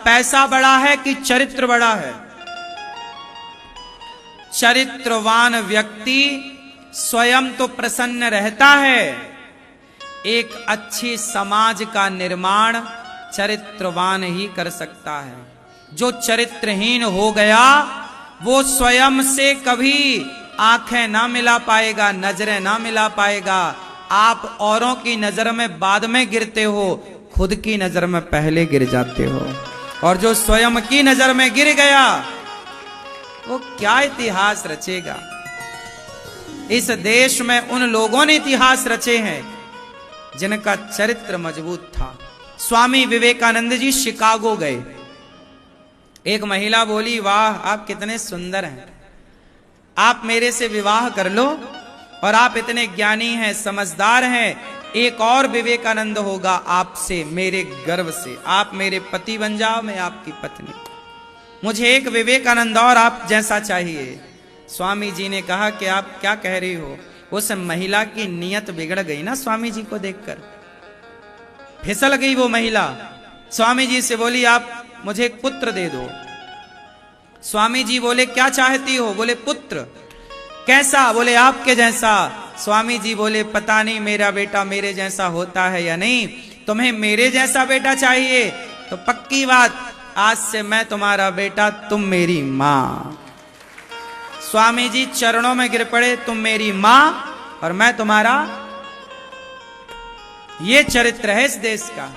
पैसा बड़ा है कि चरित्र बड़ा है? चरित्रवान व्यक्ति स्वयं तो प्रसन्न रहता है, एक अच्छी समाज का निर्माण चरित्रवान ही कर सकता है। जो चरित्रहीन हो गया वो स्वयं से कभी आंखें ना मिला पाएगा, नजरें ना मिला पाएगा। आप औरों की नजर में बाद में गिरते हो, खुद की नजर में पहले गिर जाते हो। और जो स्वयं की नजर में गिर गया वो क्या इतिहास रचेगा। इस देश में उन लोगों ने इतिहास रचे हैं जिनका चरित्र मजबूत था। स्वामी विवेकानंद जी शिकागो गए। एक महिला बोली, वाह आप कितने सुंदर हैं, आप मेरे से विवाह कर लो, और आप इतने ज्ञानी हैं, समझदार हैं, एक और विवेकानंद होगा आपसे, मेरे गर्व से। आप मेरे पति बन जाओ, मैं आपकी पत्नी। मुझे एक विवेकानंद और आप जैसा चाहिए। स्वामी जी ने कहा कि आप क्या कह रही हो। उस महिला की नीयत बिगड़ गई ना, स्वामी जी को देखकर फिसल गई वो महिला। स्वामी जी से बोली, आप मुझे एक पुत्र दे दो। स्वामी जी बोले, क्या चाहती हो? बोले, पुत्र। कैसा? बोले, आपके जैसा। स्वामी जी बोले, पता नहीं मेरा बेटा मेरे जैसा होता है या नहीं। तुम्हें मेरे जैसा बेटा चाहिए तो पक्की बात, आज से मैं तुम्हारा बेटा, तुम मेरी मां। स्वामी जी चरणों में गिर पड़े, तुम मेरी मां और मैं तुम्हारा। ये चरित्र है इस देश का,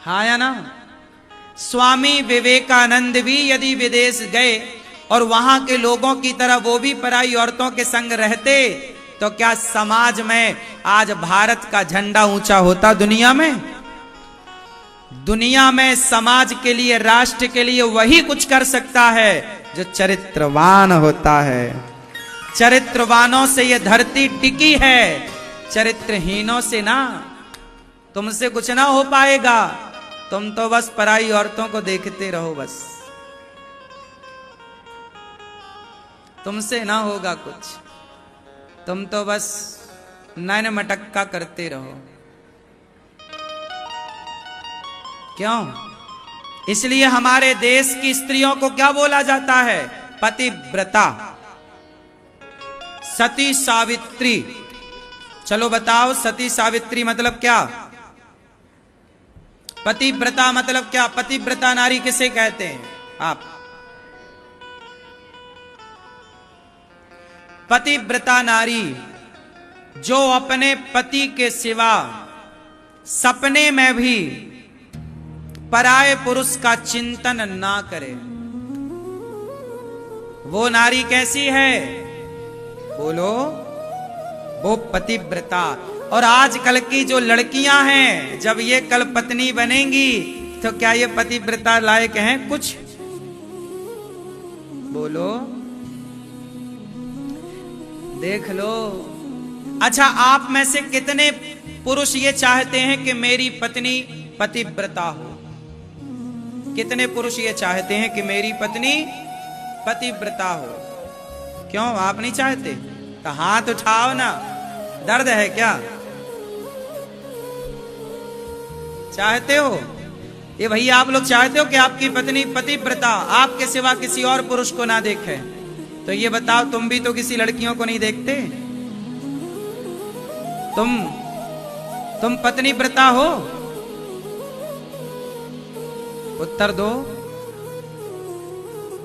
हाँ या ना? स्वामी विवेकानंद भी यदि विदेश गए और वहां के लोगों की तरह वो भी पराई औरतों के संग रहते तो क्या समाज में आज भारत का झंडा ऊंचा होता? दुनिया में, दुनिया में समाज के लिए, राष्ट्र के लिए वही कुछ कर सकता है जो चरित्रवान होता है। चरित्रवानों से ये धरती टिकी है, चरित्रहीनों से ना। तुमसे कुछ ना हो पाएगा, तुम तो बस पराई औरतों को देखते रहो, बस तुमसे ना होगा कुछ, तुम तो बस नैन मटक्का करते रहो। क्यों? इसलिए हमारे देश की स्त्रियों को क्या बोला जाता है? पतिव्रता, सती सावित्री। चलो बताओ, सती सावित्री मतलब क्या? पतिव्रता मतलब क्या? पतिव्रता नारी किसे कहते हैं आप? पतिव्रता नारी जो अपने पति के सिवा सपने में भी पराये पुरुष का चिंतन ना करे। वो नारी कैसी है? बोलो, वो पतिव्रता। और आजकल की जो लड़कियां हैं, जब ये कल पत्नी बनेंगी तो क्या ये पतिव्रता लायक हैं कुछ? बोलो, देख लो। अच्छा, आप में से कितने पुरुष ये चाहते हैं कि मेरी पत्नी पतिव्रता हो? कितने पुरुष ये चाहते हैं कि मेरी पत्नी पतिव्रता हो? क्यों, आप नहीं चाहते? तो हाथ उठाओ ना, दर्द है क्या? चाहते हो? ये भैया आप लोग चाहते हो कि आपकी पत्नी पतिव्रता, आपके सिवा किसी और पुरुष को ना देखे? तो ये बताओ, तुम भी तो किसी लड़कियों को नहीं देखते? तुम पत्नीव्रता हो? उत्तर दो।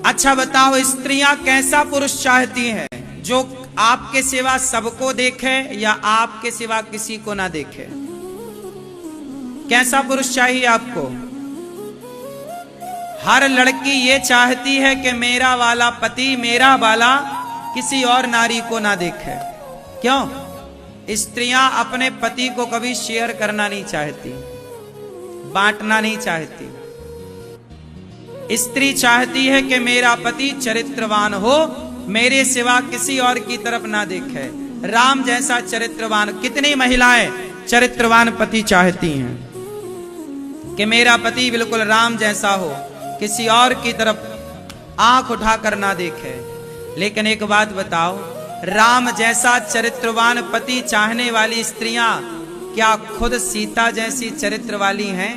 अच्छा बताओ, स्त्रियां कैसा पुरुष चाहती हैं? जो आपके सिवा सबको देखे या आपके सिवा किसी को ना देखे? कैसा पुरुष चाहिए आपको? हर लड़की ये चाहती है कि मेरा वाला पति, मेरा वाला किसी और नारी को ना देखे। क्यों? स्त्रियां अपने पति को कभी शेयर करना नहीं चाहती, बांटना नहीं चाहती। स्त्री चाहती है कि मेरा पति चरित्रवान हो, मेरे सिवा किसी और की तरफ ना देखे। राम जैसा चरित्रवान, कितनी महिलाएं चरित्रवान पति चाहती हैं कि मेरा पति बिल्कुल राम जैसा हो, किसी और की तरफ आंख उठाकर ना देखे। लेकिन एक बात बताओ, राम जैसा चरित्रवान पति चाहने वाली स्त्रियां क्या खुद सीता जैसी चरित्र वाली हैं?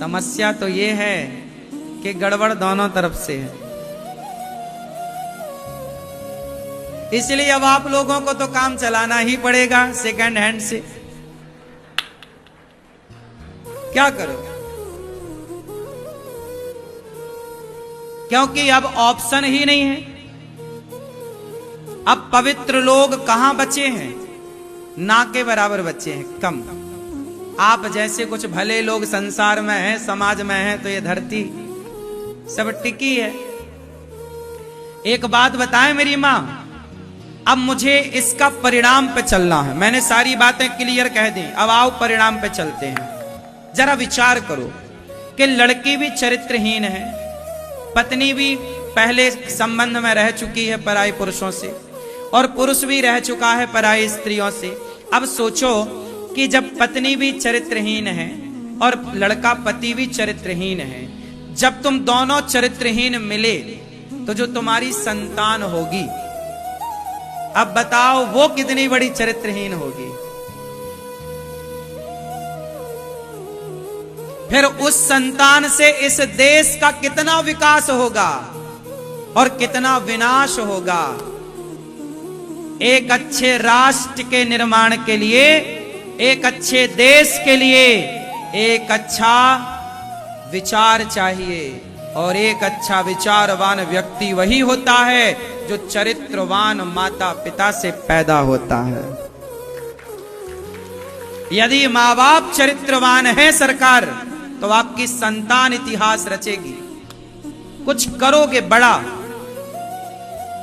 समस्या तो ये है कि गड़बड़ दोनों तरफ से है। इसलिए अब आप लोगों को तो काम चलाना ही पड़ेगा सेकंड हैंड से। क्या करो, क्योंकि अब ऑप्शन ही नहीं है। अब पवित्र लोग कहां बचे हैं? ना के बराबर बचे हैं, कम। आप जैसे कुछ भले लोग संसार में हैं, समाज में हैं, तो ये धरती सब टिकी है। एक बात बताएं मेरी मां, अब मुझे इसका परिणाम पे चलना है। मैंने सारी बातें क्लियर कह दी, अब आओ परिणाम पे चलते हैं। जरा विचार करो कि लड़की भी चरित्रहीन है, पत्नी भी पहले संबंध में रह चुकी है पराई पुरुषों से, और पुरुष भी रह चुका है पराई स्त्रियों से। अब सोचो कि जब पत्नी भी चरित्रहीन है और लड़का पति भी चरित्रहीन है, जब तुम दोनों चरित्रहीन मिले तो जो तुम्हारी संतान होगी, अब बताओ वो कितनी बड़ी चरित्रहीन होगी। फिर उस संतान से इस देश का कितना विकास होगा और कितना विनाश होगा। एक अच्छे राष्ट्र के निर्माण के लिए, एक अच्छे देश के लिए एक अच्छा विचार चाहिए, और एक अच्छा विचारवान व्यक्ति वही होता है जो चरित्रवान माता पिता से पैदा होता है। यदि माँ बाप चरित्रवान है सरकार, तो आपकी संतान इतिहास रचेगी, कुछ करोगे बड़ा।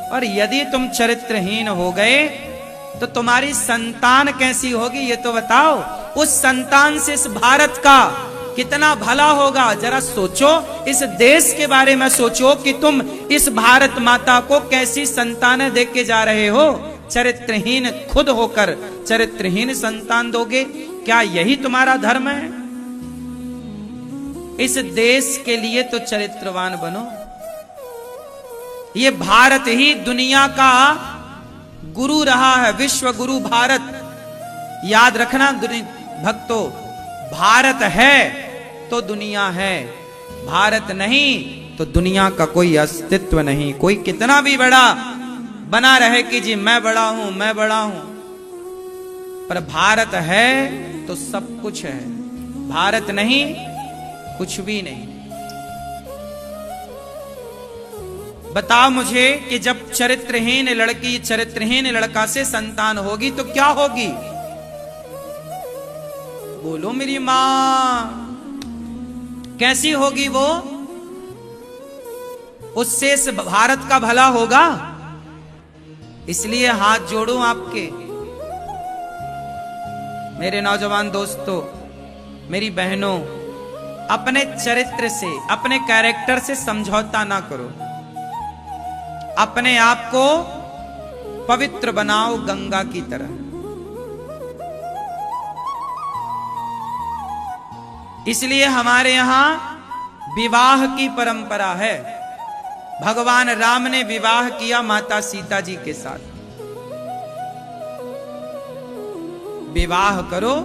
और यदि तुम चरित्रहीन हो गए तो तुम्हारी संतान कैसी होगी ये तो बताओ। उस संतान से इस भारत का कितना भला होगा। जरा सोचो, इस देश के बारे में सोचो कि तुम इस भारत माता को कैसी संतानें देख के जा रहे हो। चरित्रहीन खुद होकर चरित्रहीन संतान दोगे, क्या यही तुम्हारा धर्म है? इस देश के लिए तो चरित्रवान बनो। ये भारत ही दुनिया का गुरु रहा है, विश्व गुरु भारत। याद रखना भक्तों, भारत है तो दुनिया है, भारत नहीं तो दुनिया का कोई अस्तित्व नहीं। कोई कितना भी बड़ा बना रहे कि जी मैं बड़ा हूं, मैं बड़ा हूं, पर भारत है तो सब कुछ है, भारत नहीं कुछ भी नहीं। बताओ मुझे कि जब चरित्रहीन लड़की चरित्रहीन लड़का से संतान होगी तो क्या होगी? बोलो मेरी मां, कैसी होगी वो? उससे इस भारत का भला होगा? इसलिए हाथ जोड़ूं आपके, मेरे नौजवान दोस्तों, मेरी बहनों, अपने चरित्र से, अपने कैरेक्टर से समझौता ना करो। अपने आप को पवित्र बनाओ गंगा की तरह। इसलिए हमारे यहां विवाह की परंपरा है। भगवान राम ने विवाह किया माता सीता जी के साथ। विवाह करो,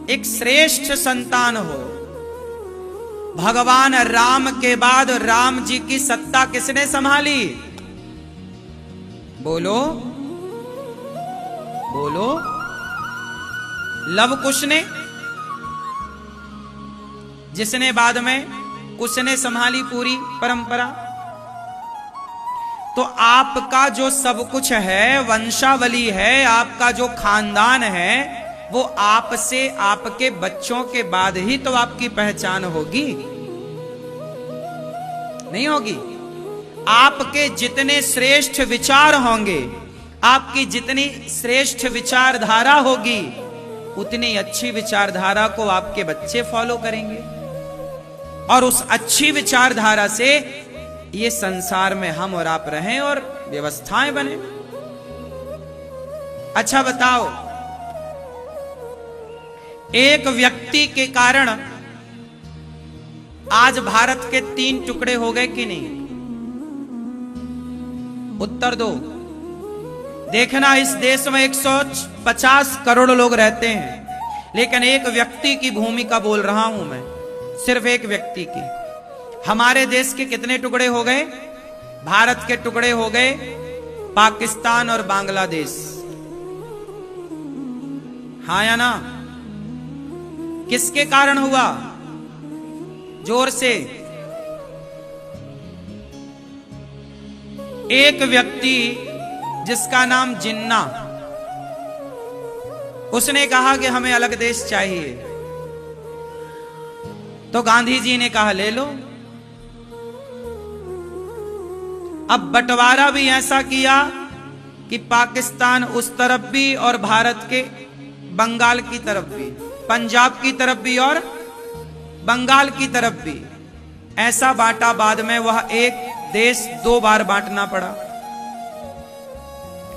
एक श्रेष्ठ संतान हो। भगवान राम के बाद राम जी की सत्ता किसने संभाली? बोलो बोलो। लव कुश ने, जिसने बाद में कुश ने संभाली पूरी परंपरा। तो आपका जो सब कुछ है, वंशावली है, आपका जो खानदान है, वो आपसे, आपके बच्चों के बाद ही तो आपकी पहचान होगी, नहीं होगी? आपके जितने श्रेष्ठ विचार होंगे, आपकी जितनी श्रेष्ठ विचारधारा होगी, उतनी अच्छी विचारधारा को आपके बच्चे फॉलो करेंगे, और उस अच्छी विचारधारा से ये संसार में हम और आप रहें और व्यवस्थाएं बने। अच्छा बताओ, एक व्यक्ति के कारण आज भारत के 3 टुकड़े हो गए कि नहीं? उत्तर दो। देखना, इस देश में 150 करोड़ लोग रहते हैं, लेकिन एक व्यक्ति की भूमिका बोल रहा हूं मैं। सिर्फ एक व्यक्ति की। हमारे देश के कितने टुकड़े हो गए? भारत के टुकड़े हो गए पाकिस्तान और बांग्लादेश। हाँ या ना? किसके कारण हुआ? जोर से। एक व्यक्ति जिसका नाम जिन्ना, उसने कहा कि हमें अलग देश चाहिए। तो गांधी जी ने कहा ले लो। अब बंटवारा भी ऐसा किया कि पाकिस्तान उस तरफ भी और भारत के बंगाल की तरफ भी, पंजाब की तरफ भी और बंगाल की तरफ भी ऐसा बांटा। बाद में वह एक देश दो बार बांटना पड़ा,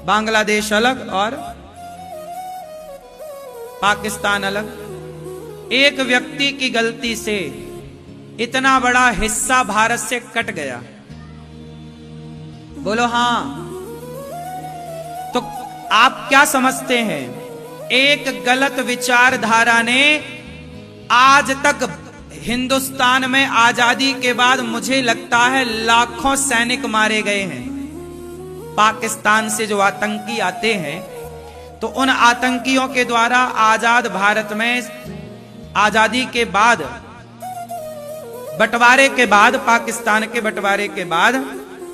बांग्लादेश अलग और पाकिस्तान अलग। एक व्यक्ति की गलती से इतना बड़ा हिस्सा भारत से कट गया। बोलो हां। तो आप क्या समझते हैं? एक गलत विचारधारा ने आज तक हिंदुस्तान में आजादी के बाद मुझे लगता है लाखों सैनिक मारे गए हैं। पाकिस्तान से जो आतंकी आते हैं तो उन आतंकियों के द्वारा आजाद भारत में आजादी के बाद, बंटवारे के बाद, पाकिस्तान के बंटवारे के बाद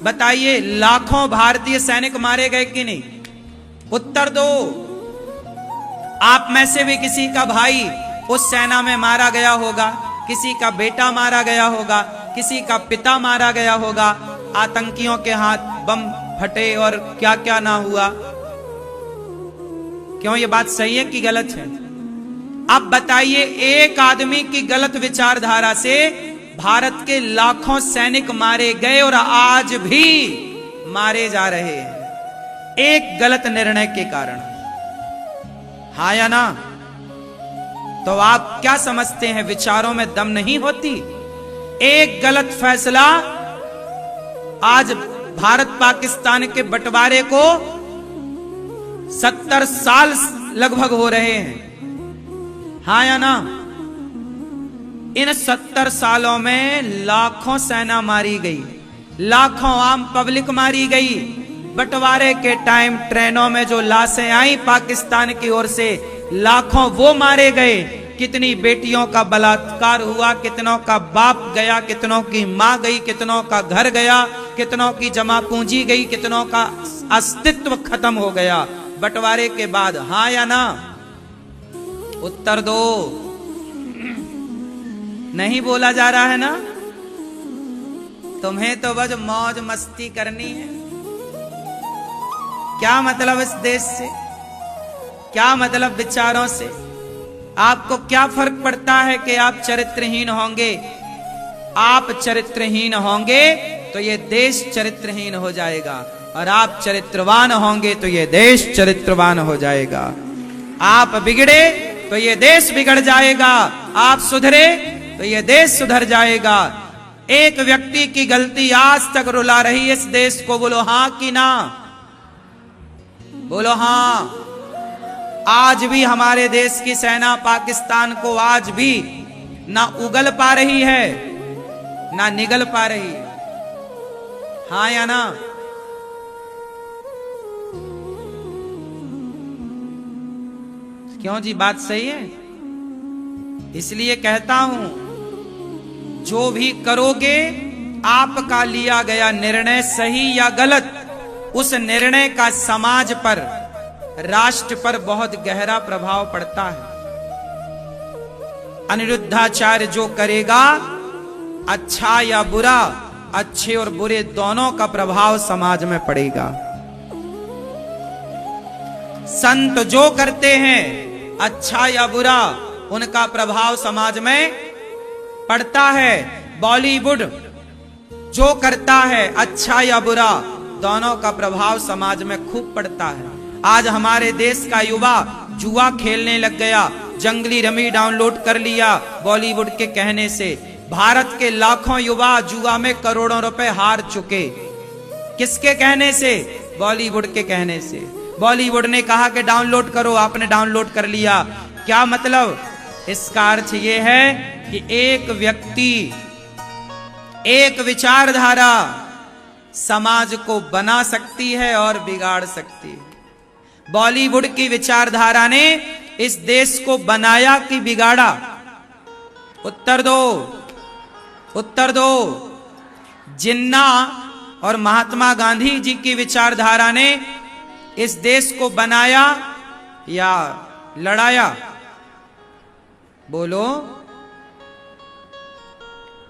बताइए लाखों भारतीय सैनिक मारे गए कि नहीं? उत्तर दो। आप में से भी किसी का भाई उस सेना में मारा गया होगा, किसी का बेटा मारा गया होगा, किसी का पिता मारा गया होगा, आतंकियों के हाथ बम फटे और क्या क्या ना हुआ। क्यों ये बात सही है कि गलत है? अब बताइए, एक आदमी की गलत विचारधारा से भारत के लाखों सैनिक मारे गए और आज भी मारे जा रहे हैं एक गलत निर्णय के कारण। हाँ या ना? तो आप क्या समझते हैं, विचारों में दम नहीं होती? एक गलत फैसला आज भारत पाकिस्तान के बंटवारे को 70 साल लगभग हो रहे हैं। हाँ या ना? इन 70 सालों में लाखों सेना मारी गई, लाखों आम पब्लिक मारी गई। बंटवारे के टाइम ट्रेनों में जो लाशें आई पाकिस्तान की ओर से, लाखों वो मारे गए। कितनी बेटियों का बलात्कार हुआ, कितनों का बाप गया, कितनों की मां गई, कितनों का घर गया, कितनों की जमा पूंजी गई, कितनों का अस्तित्व खत्म हो गया बंटवारे के बाद। हाँ या ना? उत्तर दो। नहीं बोला जा रहा है ना? तुम्हें तो बस मौज मस्ती करनी है। क्या मतलब इस देश से? क्या मतलब विचारों से? आपको क्या फर्क पड़ता है कि आप चरित्रहीन होंगे? आप चरित्रहीन होंगे तो ये देश चरित्रहीन हो जाएगा, और आप चरित्रवान होंगे तो ये देश चरित्रवान हो जाएगा। आप बिगड़े तो ये देश बिगड़ जाएगा, आप सुधरे तो ये देश सुधर जाएगा। एक व्यक्ति की गलती आज तक रुला रही इस देश को। बोलो हां कि ना? बोलो हां। आज भी हमारे देश की सेना पाकिस्तान को आज भी ना उगल पा रही है ना निगल पा रही। हाँ या ना? क्यों जी, बात सही है? इसलिए कहता हूं, जो भी करोगे आपका लिया गया निर्णय सही या गलत, उस निर्णय का समाज पर, राष्ट्र पर बहुत गहरा प्रभाव पड़ता है। अनिरुद्धाचार्य जो करेगा, अच्छा या बुरा, अच्छे और बुरे दोनों का प्रभाव समाज में पड़ेगा। संत जो करते हैं, अच्छा या बुरा, उनका प्रभाव समाज में पड़ता है। बॉलीवुड जो करता है, अच्छा या बुरा, दोनों का प्रभाव समाज में खूब पड़ता है। आज हमारे देश का युवा जुआ खेलने लग गया, जंगली रमी डाउनलोड कर लिया बॉलीवुड के कहने से। भारत के लाखों युवा जुआ में करोड़ों रुपए हार चुके। किसके कहने से? बॉलीवुड के कहने से। बॉलीवुड ने कहा कि डाउनलोड करो, आपने डाउनलोड कर लिया। क्या मतलब? इसका अर्थ यह है कि एक व्यक्ति, एक विचारधारा समाज को बना सकती है और बिगाड़ सकती है। बॉलीवुड की विचारधारा ने इस देश को बनाया कि बिगाड़ा? उत्तर दो, उत्तर दो। जिन्ना और महात्मा गांधी जी की विचारधारा ने इस देश को बनाया या लड़ाया? बोलो।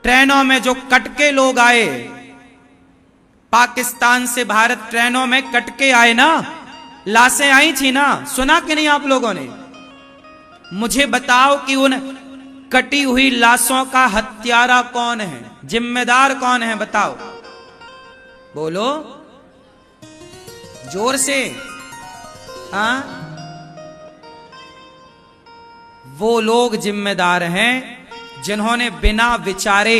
ट्रेनों में जो कटके लोग आए, पाकिस्तान से भारत ट्रेनों में कटके आए ना, लाशें आई थी ना, सुना कि नहीं आप लोगों ने? मुझे बताओ कि उन कटी हुई लाशों का हत्यारा कौन है, जिम्मेदार कौन है? बताओ, बोलो जोर से। हाँ, वो लोग जिम्मेदार हैं जिन्होंने बिना विचारे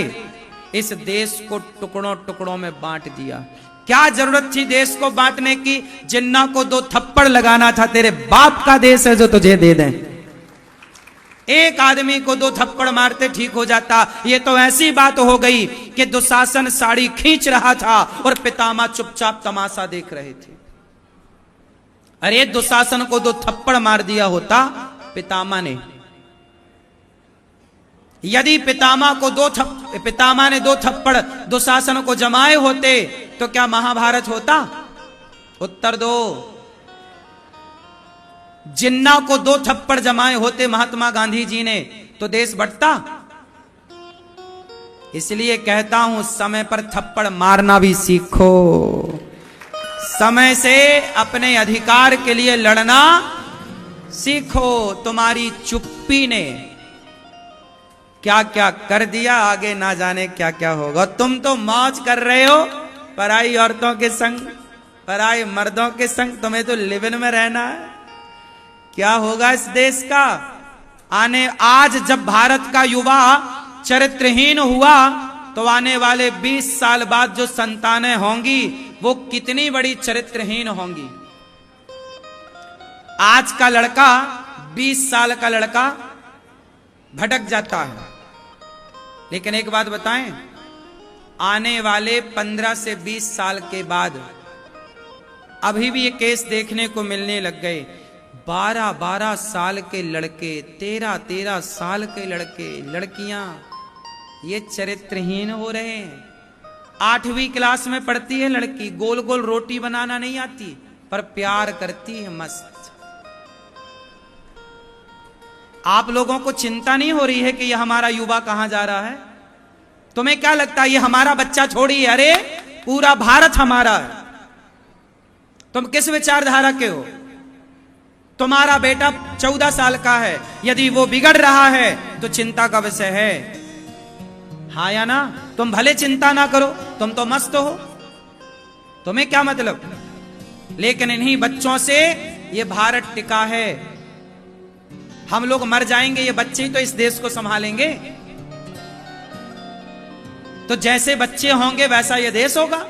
इस देश को टुकड़ों टुकड़ों में बांट दिया। क्या जरूरत थी देश को बांटने की? जिन्ना को 2 थप्पड़ लगाना था। तेरे बाप का देश है जो तुझे दे दें। एक आदमी को 2 थप्पड़ मारते ठीक हो जाता। ये तो ऐसी बात हो गई कि दुशासन साड़ी खींच रहा था और पितामह चुपचाप तमाशा देख रहे थे। अरे दुशासन को 2 थप्पड़ मार दिया होता पितामह ने। यदि पितामह ने 2 थप्पड़ दुशासन को जमाए होते तो क्या महाभारत होता? उत्तर दो। जिन्ना को 2 थप्पड़ जमाए होते महात्मा गांधी जी ने तो देश बढ़ता? इसलिए कहता हूं, समय पर थप्पड़ मारना भी सीखो। समय से अपने अधिकार के लिए लड़ना सीखो। तुम्हारी चुप्पी ने क्या क्या कर दिया, आगे ना जाने क्या क्या होगा। तुम तो मौज कर रहे हो पराई औरतों के संग, पराई मर्दों के संग। तुम्हें तो लिव इन में रहना है। क्या होगा इस देश का? आज जब भारत का युवा चरित्रहीन हुआ तो आने वाले 20 साल बाद जो संतानें होंगी वो कितनी बड़ी चरित्रहीन होंगी। आज का लड़का, 20 साल का लड़का भटक जाता है। लेकिन एक बात बताएं, आने वाले 15 से 20 साल के बाद अभी भी ये केस देखने को मिलने लग गए। 12-12 साल के लड़के, 13-13 साल के लड़के, लड़कियां ये चरित्रहीन हो रहे हैं। 8वीं क्लास में पढ़ती है लड़की, गोल गोल रोटी बनाना नहीं आती पर प्यार करती है मस्त। आप लोगों को चिंता नहीं हो रही है कि यह हमारा युवा कहां जा रहा है? तुम्हें क्या लगता है ये हमारा बच्चा छोड़ी? अरे पूरा भारत हमारा है। तुम किस विचारधारा के हो? तुम्हारा बेटा 14 साल का है, यदि वो बिगड़ रहा है तो चिंता का विषय है, हाँ या ना? तुम भले चिंता ना करो, तुम तो मस्त हो, तुम्हें क्या मतलब? लेकिन इन्हीं बच्चों से ये भारत टिका है। हम लोग मर जाएंगे, ये बच्चे ही तो इस देश को संभालेंगे। तो जैसे बच्चे होंगे वैसा ये देश होगा।